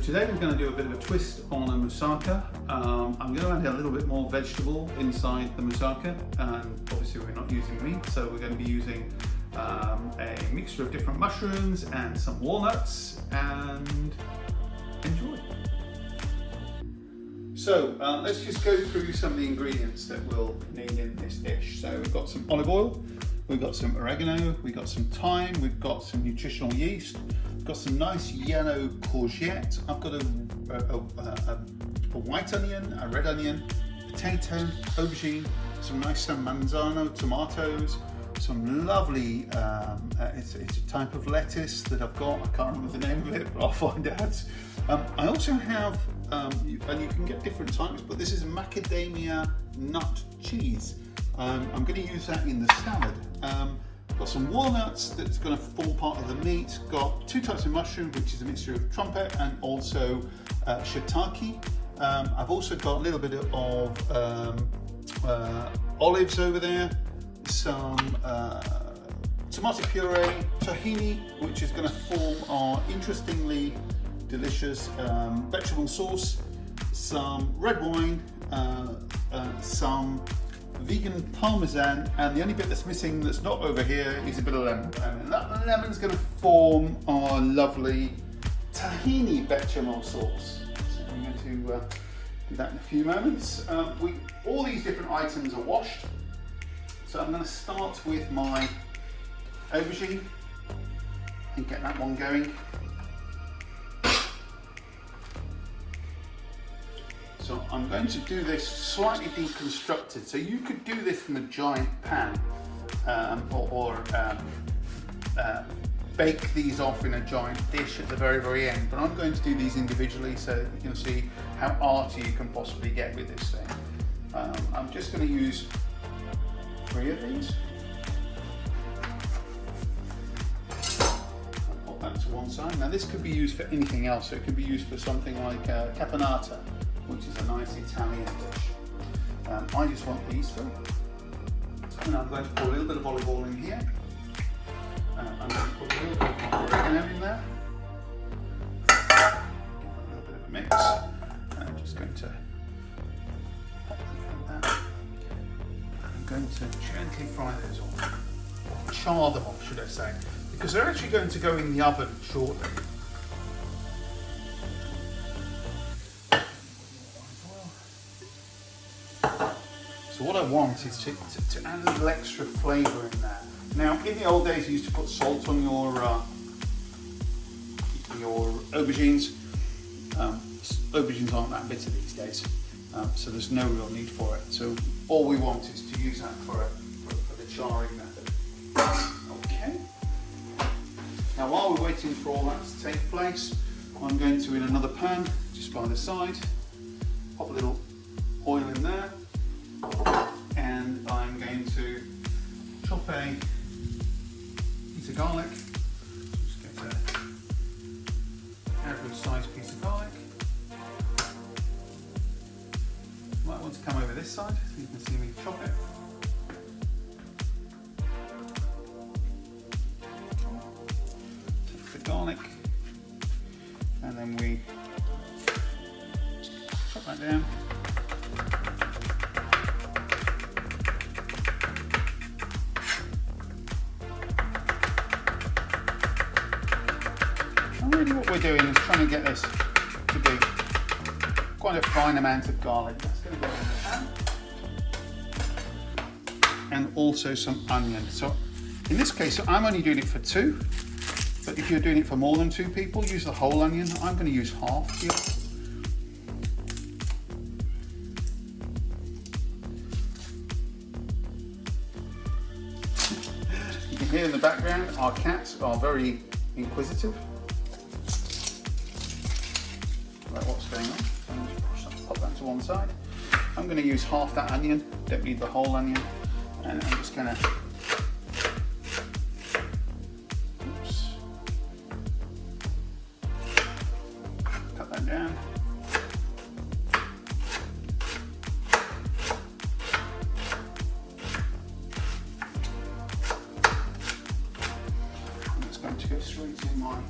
Today we're going to do a bit of a twist on a moussaka. I'm going to add a little bit more vegetable inside the moussaka, and obviously we're not using meat, so we're going to be using a mixture of different mushrooms and some walnuts, and enjoy. So let's just go through some of the ingredients that we'll need in this dish. So we've got some olive oil, we've got some oregano, we've got some thyme, we've got some nutritional yeast, we've got some nice yellow courgette, I've got a white onion, a red onion, potato, aubergine, some nice San Manzano tomatoes, some lovely, it's a type of lettuce that I've got, I can't remember the name of it, but I'll find out. I also have, and you can get different types, but this is macadamia nut cheese. I'm going to use that in the salad. Got some walnuts that's going to form part of the meat. Got two types of mushroom, which is a mixture of trumpet and also shiitake. I've also got a little bit of olives over there, some tomato puree, tahini, which is going to form our interestingly delicious vegetable sauce, some red wine, some vegan parmesan, and the only bit that's missing that's not over here is a bit of lemon. And that lemon's going to form our lovely tahini bechamel sauce. So I'm going to do that in a few moments. All these different items are washed. So I'm going to start with my aubergine and get that one going. So I'm going to do this slightly deconstructed. So you could do this from a giant pan or bake these off in a giant dish at the very, very end. But I'm going to do these individually so that you can see how arty you can possibly get with this thing. I'm just going to use 3 of these. I'll put that to one side. Now this could be used for anything else. So it could be used for something like caponata, which is a nice Italian dish. I just want these 3. And I'm going to pour a little bit of olive oil in here. I'm going to put a little bit of oregano in there. Give it a little bit of a mix. And I'm just going to pop them like that. I'm going to gently fry those off. Or char them off, should I say. Because they're actually going to go in the oven shortly. So what I want is to add a little extra flavour in there. Now, in the old days, you used to put salt on your aubergines. Aubergines aren't that bitter these days, so there's no real need for it. So all we want is to use that for the charring method. Okay. Now, while we're waiting for all that to take place, I'm going to, in another pan, just by the side, pop a little oil in there. And I'm going to chop a piece of garlic. Just get an average sized piece of garlic. Might want to come over this side so you can see me chop it. Take the garlic, and then we chop that down. Really what we're doing is trying to get this to be quite a fine amount of garlic. That's going to go in the pan. And also some onion. So in this case, I'm only doing it for 2, but if you're doing it for more than 2 people, use the whole onion. I'm going to use half here. You can hear in the background, our cats are very inquisitive. What's going on. So pop that to one side. I'm going to use half that onion, don't need the whole onion, and I'm just going to cut that down. I'm just going to go straight in my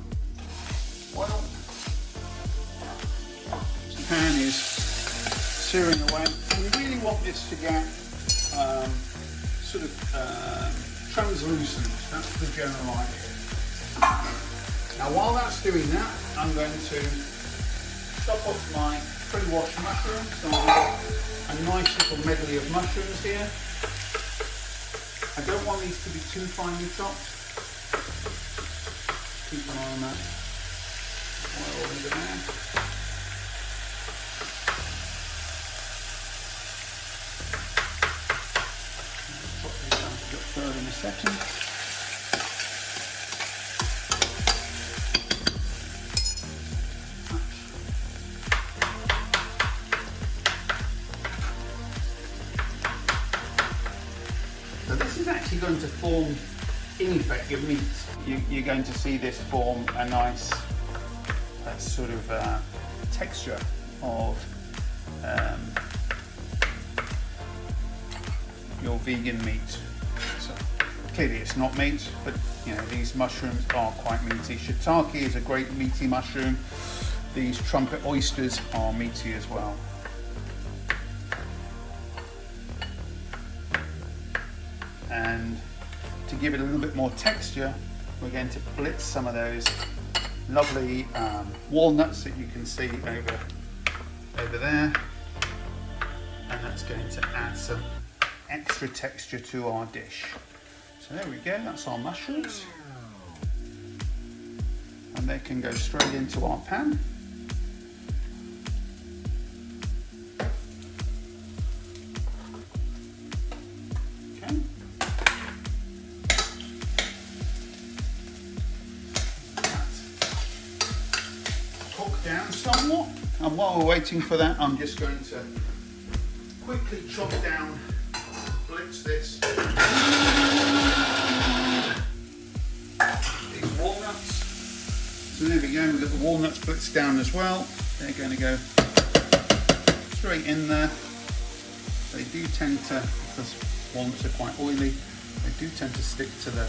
oil. searing away. And we really want this to get translucent. That's the general idea. Now while that's doing that, I'm going to chop off my pre-washed mushrooms. So I've got a nice little medley of mushrooms here. I don't want these to be too finely chopped. Keep an eye on that oil over there. Chop these down a bit further in a second. So this is actually going to form, in effect, your meat. You're going to see this form a nice sort of texture of your vegan meat. So clearly it's not meat, but you know, these mushrooms are quite meaty. Shiitake is a great meaty mushroom. These trumpet oysters are meaty as well. And to give it a little bit more texture, we're going to blitz some of those lovely walnuts that you can see over there, and that's going to add some extra texture to our dish. So there we go, that's our mushrooms, and they can go straight into our pan. Down somewhat, and while we're waiting for that, I'm just going to quickly chop down, blitz this, these walnuts. So there we go, we've got the walnuts blitzed down as well. They're going to go straight in there. They do tend to, because walnuts are quite oily, they do tend to stick to the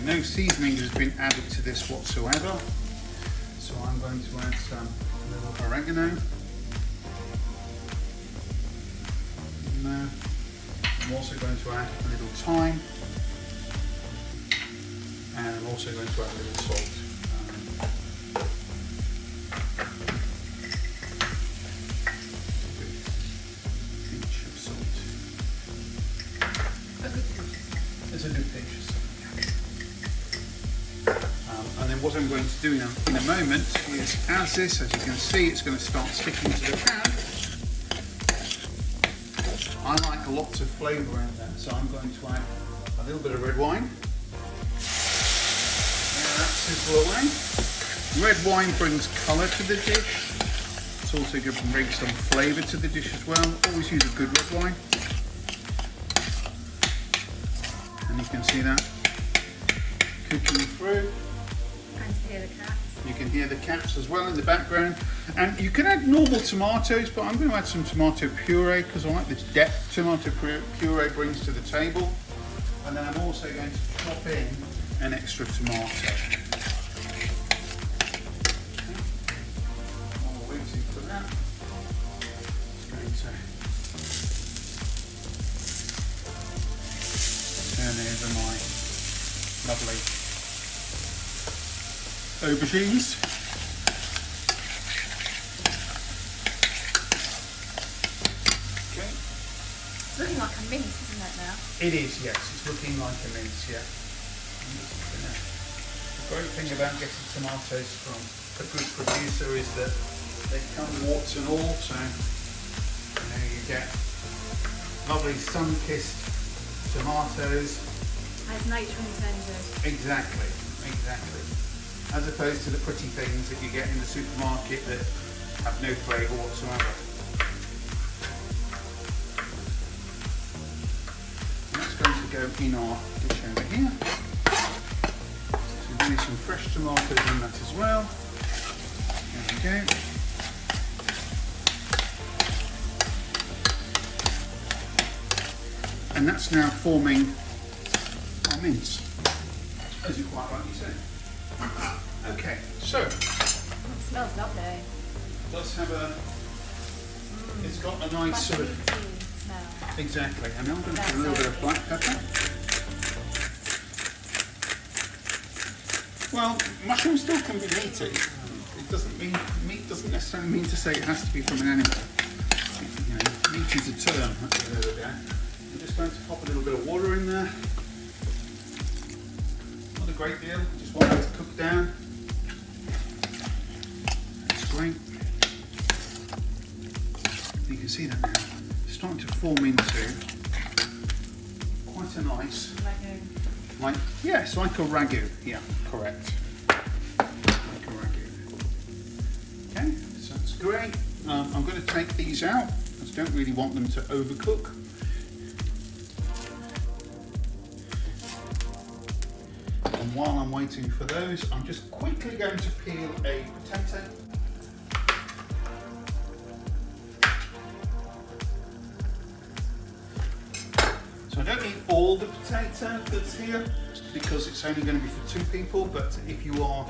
no seasoning has been added to this whatsoever, so I'm going to add some little oregano in there. I'm also going to add a little thyme, and I'm also going to add a little salt. A pinch of salt. There's a good pinch of salt. And then what I'm going to do in a moment is, as you can see, it's going to start sticking to the pan. I like lots of flavour in there, so I'm going to add a little bit of red wine. Let that sizzle away. Red wine brings colour to the dish. It's also going to bring some flavour to the dish as well. Always use a good red wine. And you can see that cooking through. You can hear the cats as well in the background. And you can add normal tomatoes, but I'm going to add some tomato puree because I like this depth tomato puree brings to the table. And then I'm also going to chop in an extra tomato. Okay. While we're waiting for that, I'm going to turn over my lovely aubergines. Okay. It's looking like a mince, isn't it now? It is, yes. It's looking like a mince, yeah. The great thing about getting tomatoes from a good producer is that they come warts and all, so you get lovely sun-kissed tomatoes. As nature intended. Exactly. As opposed to the pretty things that you get in the supermarket that have no flavour whatsoever. And that's going to go in our dish over here. So maybe some fresh tomatoes in that as well. There we go. And that's now forming our mince, as you quite rightly said. Okay, so It smells lovely. let's have a. It's got a nice sort of. Smell. Exactly, and now I'm going to put a little bit of black pepper. Well, mushrooms still can be meaty. It doesn't mean meat doesn't necessarily mean to say it has to be from an animal. You know, meat is a term. At the end of the day. I'm just going to pop a little bit of water in there. Not a great deal. Just want it to cook down. That's great. You can see that now. It's starting to form into quite a nice. Like, yes, like a ragu. Yeah, correct. Like a ragu. Okay, so that's great. I'm going to take these out. I just don't really want them to overcook. And while I'm waiting for those, I'm just quickly going to peel a potato. So I don't need all the potato that's here because it's only going to be for 2 people, but if you are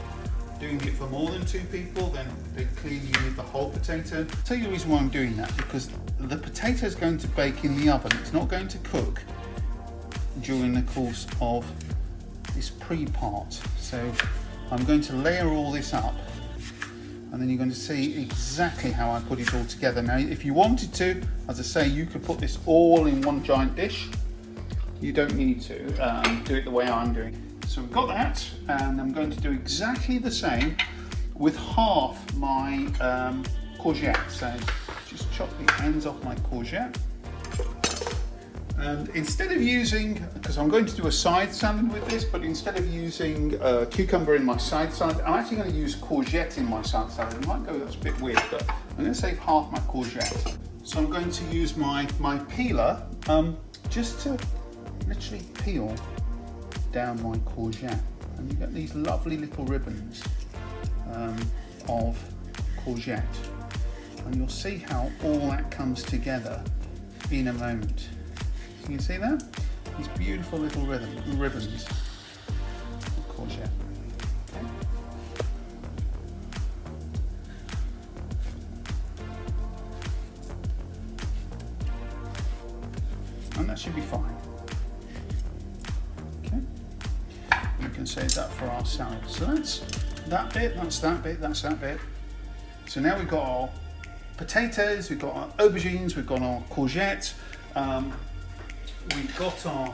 doing it for more than 2 people, then clearly you need the whole potato. I'll tell you the reason why I'm doing that, because the potato is going to bake in the oven. It's not going to cook during the course of this pre-part. So I'm going to layer all this up, and then you're going to see exactly how I put it all together. Now, if you wanted to, as I say, you could put this all in one giant dish. You don't need to do it the way I'm doing. So we've got that, and I'm going to do exactly the same with half my courgette. So just chop the ends off my courgette. And instead of using, because I'm going to do a side salad with this, but instead of using cucumber in my side salad, I'm actually going to use courgette in my side salad. It might go, that's a bit weird, but I'm going to save half my courgette. So I'm going to use my peeler just to literally peel down my courgette, and you get these lovely little ribbons of courgette, and you'll see how all that comes together in a moment. So you can see that? These beautiful little ribbons of courgette. Okay. And that should be fine. You can save that for our salad. So that's that bit, that's that bit, that's that bit. So now we've got our potatoes, we've got our aubergines, we've got our courgette, we've got our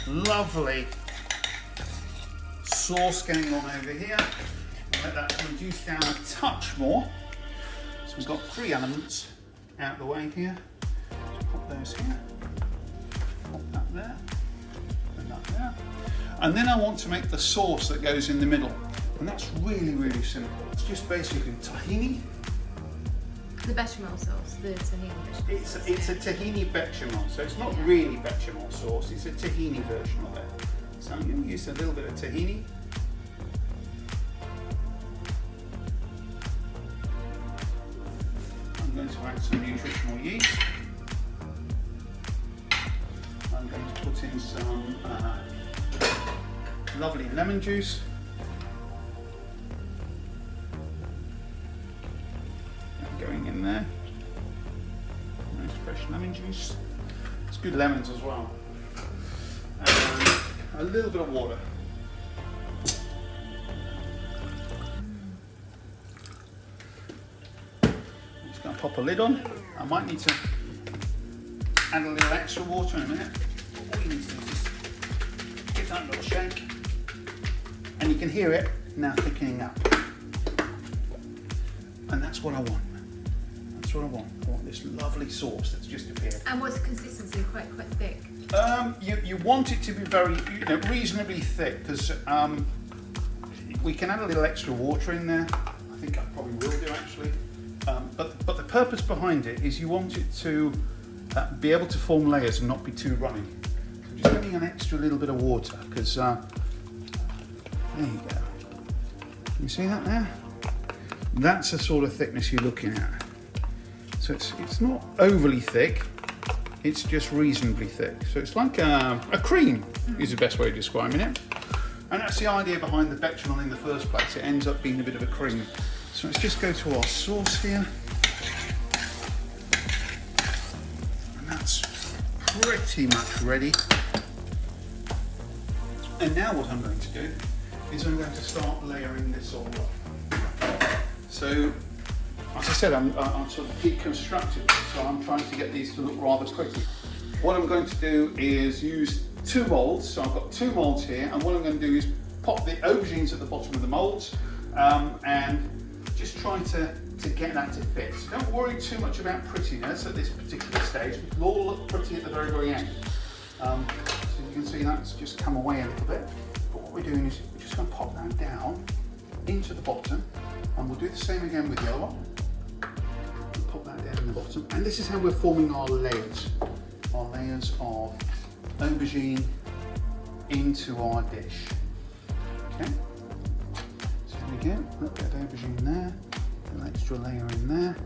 lovely sauce going on over here. Let that reduce down a touch more. So we've got 3 elements out the way here. So put those here, pop that there, and that there. And then I want to make the sauce that goes in the middle. And that's really, really simple. It's just basically tahini. The bechamel sauce, the tahini bechamel sauce. It's a tahini bechamel, so it's not really bechamel sauce, it's a tahini version of it. So I'm going to use a little bit of tahini. I'm going to add some nutritional yeast. I'm going to put in some lovely lemon juice. Going in there. Nice fresh lemon juice. It's good lemons as well. And a little bit of water. I'm just going to pop a lid on. I might need to add a little extra water in a minute. All you need to do is just give that a little shake. And you can hear it now thickening up. And that's what I want. That's what I want. I want this lovely sauce that's just appeared. And what's the consistency? Quite thick? You want it to be very, reasonably thick, because we can add a little extra water in there. I think I probably will do actually. But the purpose behind it is you want it to be able to form layers and not be too runny. So just adding an extra little bit of water, because there you go. You see that there? That's the sort of thickness you're looking at. So it's not overly thick, It's just reasonably thick. So it's like a cream is the best way of describing it. And that's the idea behind the bechamel in the first place. It ends up being a bit of a cream. So let's just go to our sauce here. And that's pretty much ready. And now what I'm going to do is I'm going to start layering this all up. So, as I said, I'm sort of deconstructing, so I'm trying to get these to look rather pretty. What I'm going to do is use 2 molds. So I've got 2 molds here, and what I'm going to do is pop the aubergines at the bottom of the molds and just try to get that to fit. So don't worry too much about prettiness at this particular stage. It'll all look pretty at the very, very end. So you can see that's just come away a little bit. But what we're doing is we're just going to pop that down into the bottom, and we'll do the same again with the other one. Pop that down in the bottom, and this is how we're forming our layers. Our layers of aubergine into our dish. Okay, so there we go, a little bit of aubergine there, an extra layer in there.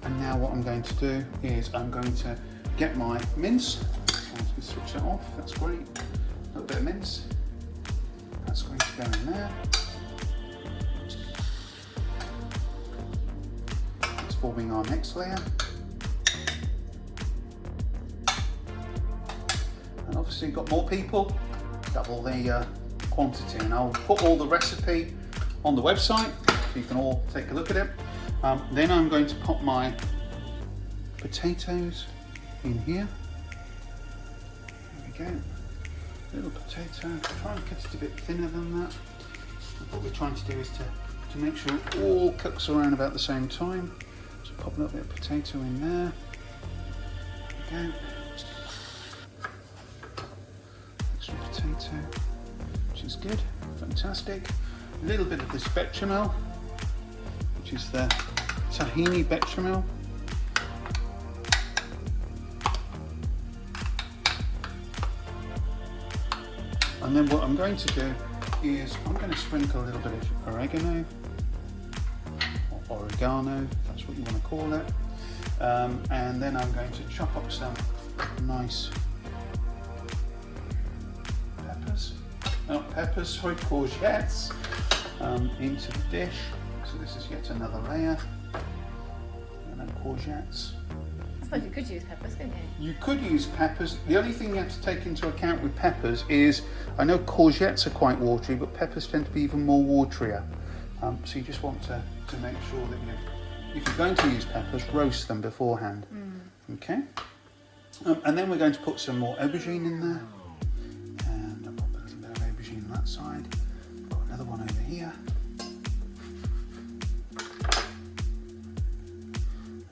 And now what I'm going to do is I'm going to get my mince. I'll just switch that off, that's great. A little bit of mince, that's going to go in there. It's forming our next layer. And obviously got more people, double the quantity, and I'll put all the recipe on the website so you can all take a look at it. Then I'm going to pop my potatoes in here. There we go, little potato. Try and cut it a bit thinner than that. What we're trying to do is to make sure it all cooks around about the same time. So pop a little bit of potato in there. There we go. Potato, which is good, fantastic. A little bit of this bechamel, which is the tahini bechamel. And then what I'm going to do is I'm going to sprinkle a little bit of oregano, or oregano, if that's what you want to call it. And then I'm going to chop up some nice courgettes into the dish. So this is yet another layer. And then courgettes. I suppose you could use peppers, couldn't you? You could use peppers. The only thing you have to take into account with peppers is, I know courgettes are quite watery, but peppers tend to be even more waterier. So you just want to make sure that if you're going to use peppers, roast them beforehand. Okay. And then we're going to put some more aubergine in there. That side. Got another one over here.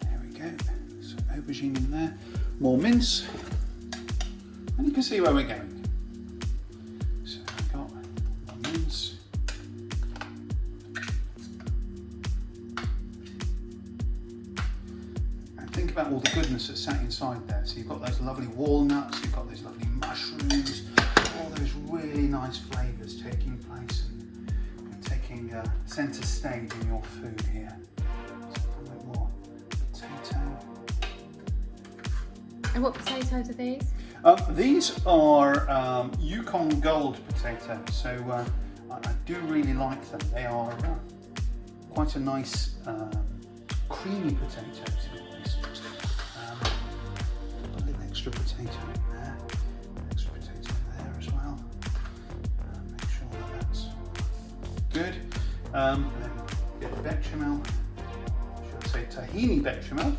There we go. So aubergine in there. More mince. And you can see where we're going. So I've got more mince. And think about all the goodness that's sat inside there. So you've got those lovely walnuts, you've got those lovely mushrooms, all those really nice flavours taking place and taking centre stage in your food here. So a little bit more potato. And what potatoes are these? These are Yukon Gold potatoes, so I do really like them. They are quite a nice creamy potato, to be honest. A little extra potato in there. Good. And then a bit of bechamel, should I say tahini bechamel.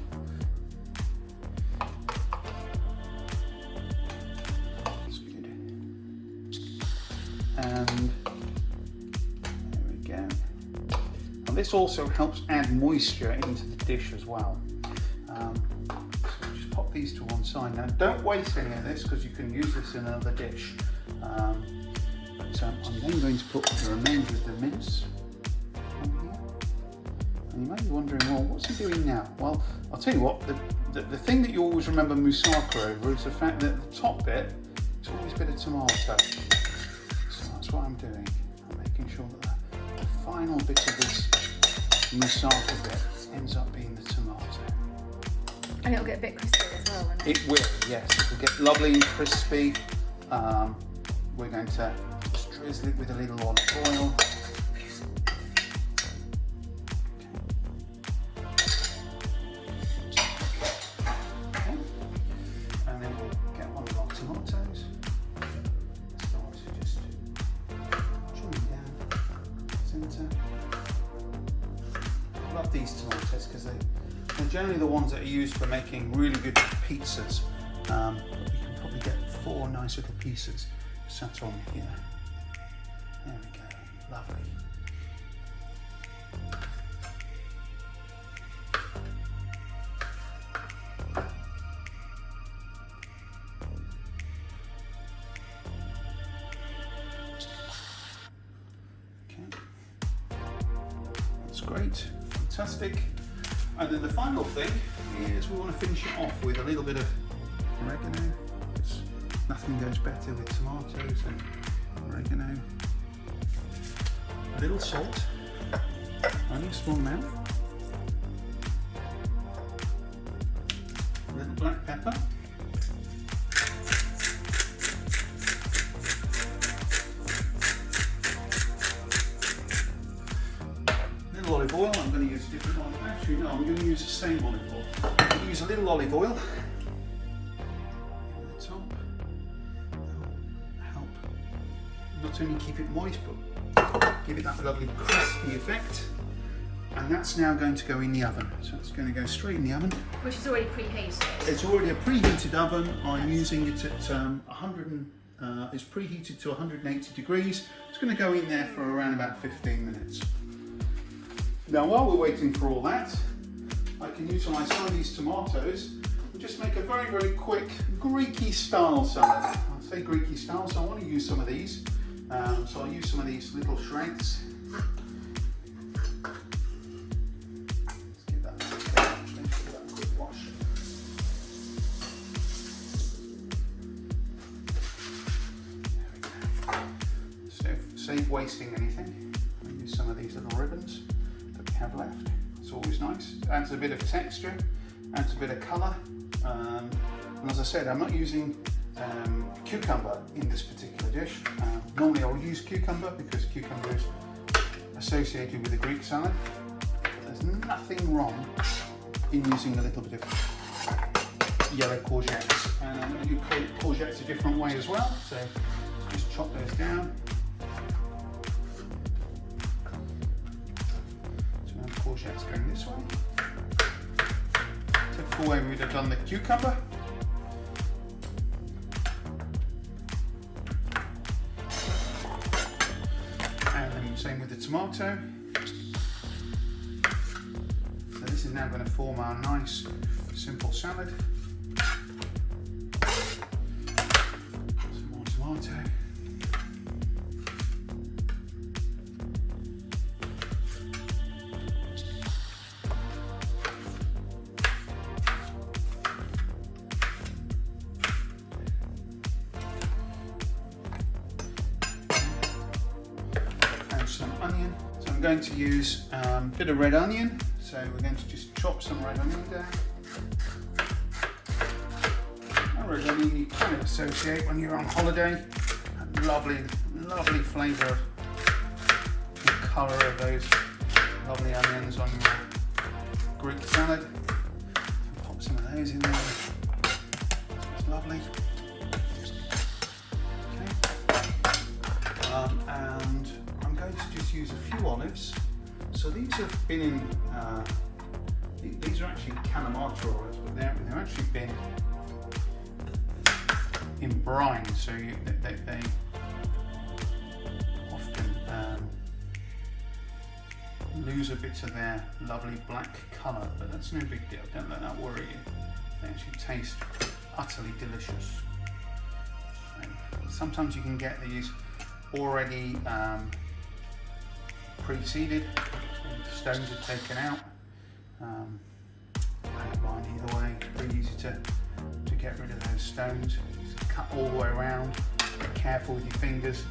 That's good. And there we go. And this also helps add moisture into the dish as well. So just pop these to one side. Now don't waste any of this because you can use this in another dish. So I'm then going to put the remainder of the mince on here. And you might be wondering, well, what's he doing now? Well, I'll tell you what, the thing that you always remember moussaka over is the fact that the top bit is always a bit of tomato. So that's what I'm doing. I'm making sure that the final bit of this moussaka bit ends up being the tomato. And it'll get a bit crispy as well, won't it? It will, yes. It will get lovely and crispy. We're going to just drizzle it with a little olive oil. Okay. And then we'll get one of our tomatoes. Start to just trim them down, centre. I love these tomatoes because they're generally the ones that are used for making really good pizzas. You can probably get 4 nice little pieces sat on here. There we go, lovely. Okay, that's great, fantastic. And then the final thing is we want to finish it off with a little bit of oregano. Nothing goes better with tomatoes than oregano. A little salt, only a small amount. A little black pepper. A little olive oil. I'm going to use a different olive oil. Actually, no, I'm going to use the same olive oil. I'm going to use a little olive oil. Not only keep it moist, but give it that lovely crispy effect. And that's now going to go in the oven. So it's going to go straight in the oven. Which is already preheated. It's already a preheated oven. I'm using it at it's preheated to 180 degrees. It's going to go in there for around about 15 minutes. Now while we're waiting for all that, I can utilise some of these tomatoes and just make a very, very quick Greeky style salad. I'll say Greeky style, so I want to use some of these. So I'll use some of these little shreds. Let's give that a quick wash. There we go. So save wasting anything. I'll use some of these little ribbons that we have left. It's always nice. It adds a bit of texture, adds a bit of colour. And as I said, I'm not using cucumber in this particular dish. Normally I would use cucumber because cucumber is associated with a Greek salad. There's nothing wrong in using a little bit of yellow courgettes. And I'm going to do courgettes a different way as well. So just chop those down. So we have courgettes going this way. Typical way we'd have done the cucumber. Same with the tomato. So this is now going to form our nice simple salad. Some more tomato. Some onion. So I'm going to use a bit of red onion. So we're going to just chop some red onion down. And red onion you kind of associate when you're on holiday. That lovely, lovely flavour, the colour of those lovely onions on your Greek salad. Pop some of those in there. It's lovely. Okay. And I'm going to just use a few olives. So these have been in, these are actually Kalamata olives, but they've actually been in brine, so they often lose a bit of their lovely black colour, but that's no big deal, don't let that worry you. They actually taste utterly delicious. So sometimes you can get these already pre-seeded, the stones are taken out. I don't mind either way, it's pretty easy to get rid of those stones. Just cut all the way around, be careful with your fingers,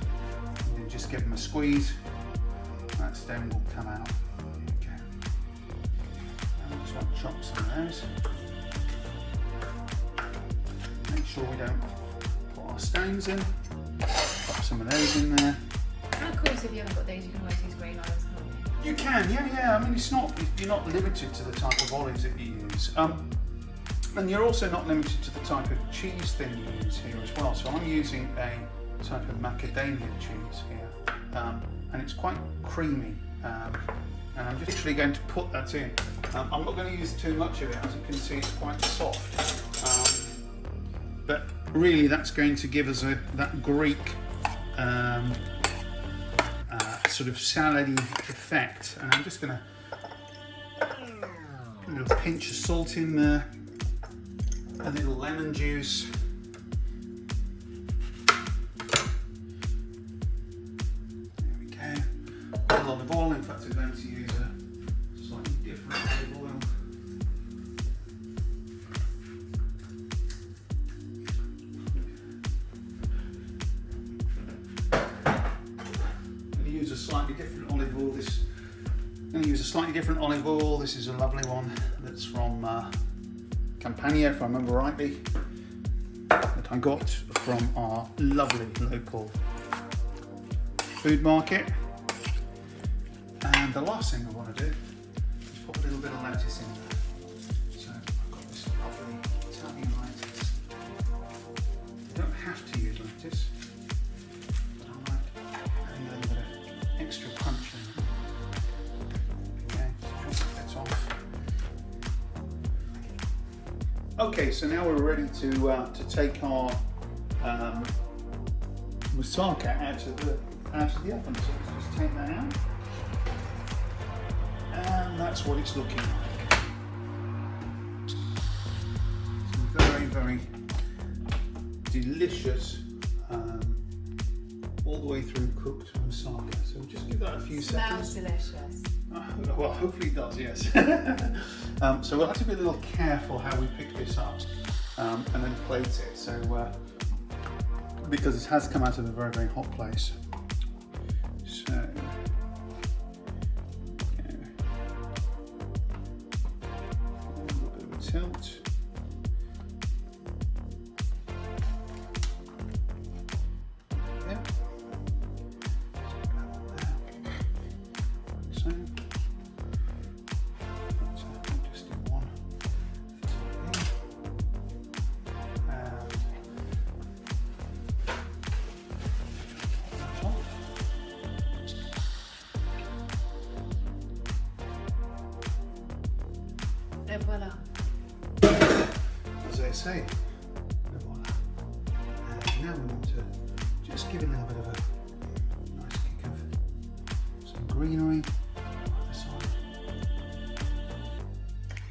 and then just give them a squeeze, that stone will come out. Okay. And I just want to chop some of those. sure we don't put our stones in. Pop some of those in there. And of course, if you haven't got these, you can always use green olives, can't you? You can, yeah. I mean, you're not limited to the type of olives that you use. And you're also not limited to the type of cheese thing you use here as well. So I'm using a type of macadamia cheese here, and it's quite creamy. And I'm just literally going to put that in. I'm not going to use too much of it. As you can see, it's quite soft. But really, that's going to give us that Greek sort of salady effect. And I'm just going to put a little pinch of salt in there, a little lemon juice. There we go. A little olive oil. In fact, I'm going to use a slightly different olive oil. Use a slightly different olive oil. This is a lovely one that's from Campania, if I remember rightly, that I got from our lovely local food market. And the last thing I want to do is put a little bit of lettuce in there. So I've got this lovely Italian lettuce. You don't have to use lettuce, but I like adding a little bit of extra crunch in there. Okay, so chop that off. Okay, so now we're ready to take our moussaka out of the oven. So let's just take that out, and that's what it's looking like. Some very, very delicious, all the way through cooked moussaka. So we'll just give that a few seconds. Smells delicious. Well, hopefully it does, yes. So we'll have to be a little careful how we pick this up and then plate it. So because it has come out of a very, very hot place. So a little bit of a tilt. Yeah. So just do one. And that's off. Et voila. As they say, voila. And now we want to just give it a little bit of a nice kick of some greenery on the side.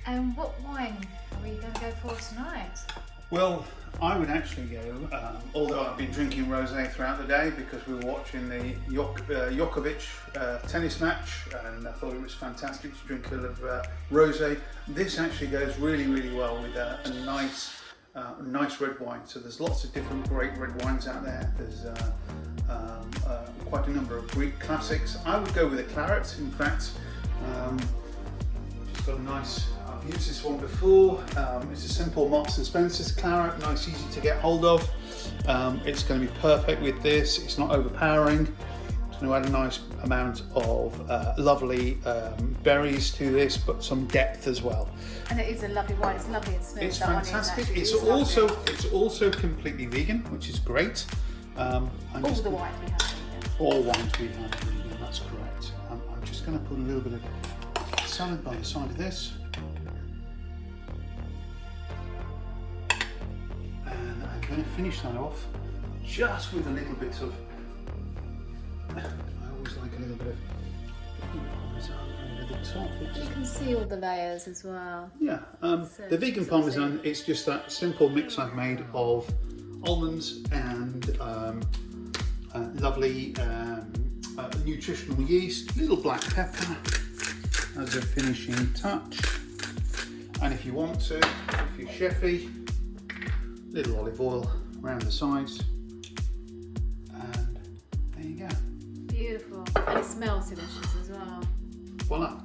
And what wine are we going to go for tonight? Well, I would actually go, although I've been drinking rosé throughout the day because we were watching the Djokovic tennis match, and I thought it was fantastic to drink a little rosé. This actually goes really, really well with a nice red wine. So there's lots of different great red wines out there. There's quite a number of Greek classics. I would go with a claret. In fact, just got a nice. I've used this one before. It's a simple Marks and Spencer's claret, nice, easy to get hold of. It's going to be perfect with this. It's not overpowering. It's going to add a nice amount of lovely berries to this, but some depth as well. And it is a lovely wine. It's lovely and smooth. It's That fantastic. onion It's lovely. also completely vegan, which is great. All the wines we have vegan. All wines we have vegan. That's correct. I'm just going to put a little bit of salad by the side of this. And I'm going to finish that off just with a little bit of, I always like a little bit of parmesan over the top. You can see all the layers as well. Yeah, the vegan parmesan, it's just that simple mix I've made of almonds and lovely nutritional yeast, little black pepper as a finishing touch. And if you want to, if you're chefy, little olive oil around the sides, and there you go. Beautiful. And it smells delicious as well. Voila.